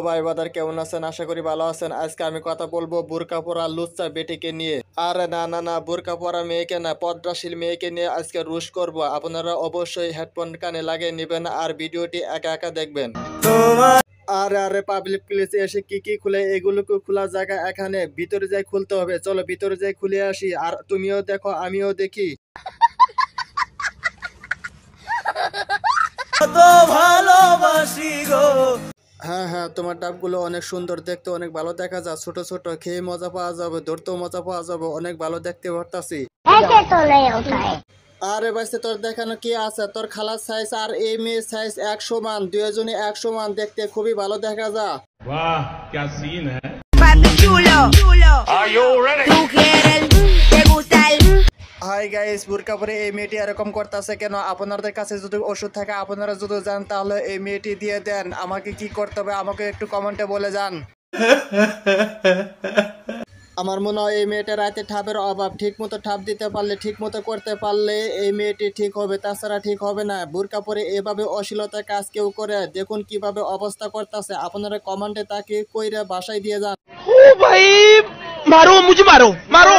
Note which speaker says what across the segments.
Speaker 1: ভাই বাদার কেমন আছেন? আশা করি ভালো আছেন। আজকে আমি কথা বলবো বোরকা পরা লুচ্চা বেটিকে নিয়ে। আরে না বোরকা পরা মেয়েকে না, পদ্মাশীল মেয়েকে নিয়ে আজকে রুশ করব। আপনারা অবশ্যই হেডফোন কানে লাগিয়ে নেবেন আর ভিডিওটি একা একা দেখবেন। আরে পাবলিক প্লেস এসে কি খুলে, এগুলোকে খোলা জায়গা এখানে, ভিতরে যাই খুলতে হবে। চলো ভিতরে যাই খুলে আসি, আর তুমিও দেখো আমিও দেখি।
Speaker 2: ভালোবাসি গো।
Speaker 1: হ্যাঁ, তোমার ডাবগুলো অনেক সুন্দর, দেখতে অনেক ভালো দেখা যায়। ছোট ছোট, খেয়ে মজা পাওয়া যাবে, ধরতেও মজা পাওয়া যাবে, অনেক ভালো দেখতে পারতাছি। আরে ভাইসে তোর দেখানো কি আছে? তোর খালার সাইজ আর এই মেয়ের সাইজ এক সমান, দুজনে এক সমান, দেখতে খুবই ভালো দেখা যায়।
Speaker 3: वाह क्या सीन है।
Speaker 1: হাই গাইস, বোরকা পরে এই মেয়েটি এরকম করতেছে কেন? আপনাদের কাছে যদি ওষুধ থাকে, আপনারা যদি যান তাহলে এই মেয়েটি দিয়ে দেন। আমাকে কি করতে হবে আমাকে একটু কমেন্টে বলে যান। আমার মনে হয় এই মেয়েটা রাতে ঠাপের অভাব, ঠিক মতো ঠাপ দিতে পারলে, ঠিক মতো করতে পারলে এই মেয়েটি ঠিক হবে, তাছাড়া ঠিক হবে না। বোরকা পরে এভাবে অশ্লীলতার কাজ কেউ করে, দেখুন কিভাবে অবস্থা করতেছে। আপনারা কমেন্টে তাকে কইরা বাসায় দিয়ে যান।
Speaker 2: ओ भाई मारो, मुझे मारो मारो।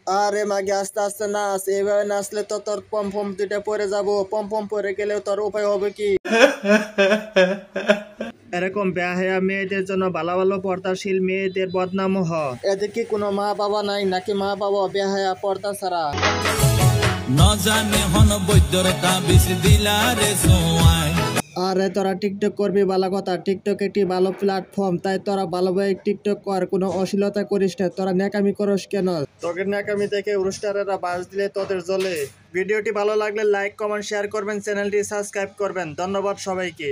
Speaker 1: আরে মাগে আস্তে আস্তে নাচ, এইভাবে নাচলে তো তোর পম দুইটা পরে যাবো। পম পরে গেলে তোর উপায় হবে কি? এরকম বেহায়া মেয়েদের জন্য ভালো ভালো পর্দাশীল মেয়েদের বদনাম হয়। এদের কি কোনো মা বাবা নাই নাকি? মা বাবা বেহায়া পর্দা ছাড়া।
Speaker 2: নজানে হন বৈদ্যর তাবিজ দিলা রে সোয়াই।
Speaker 1: আরে তোরা টিকটক করবি ভালো কথা, টিকটক একটি ভালো প্ল্যাটফর্ম, তাই তোরা ভালোভাবে টিকটক কর, কোনো অশ্লীলতা করিস না। তোরা ন্যাকামি করস কেন? তোকে ন্যাকামি দেখে রুস্টারেরা বাস দিলে তোদের জ্বলে। ভিডিওটি ভালো লাগলে লাইক কমেন্ট শেয়ার করবেন, চ্যানেলটি সাবস্ক্রাইব করবেন। ধন্যবাদ সবাইকে।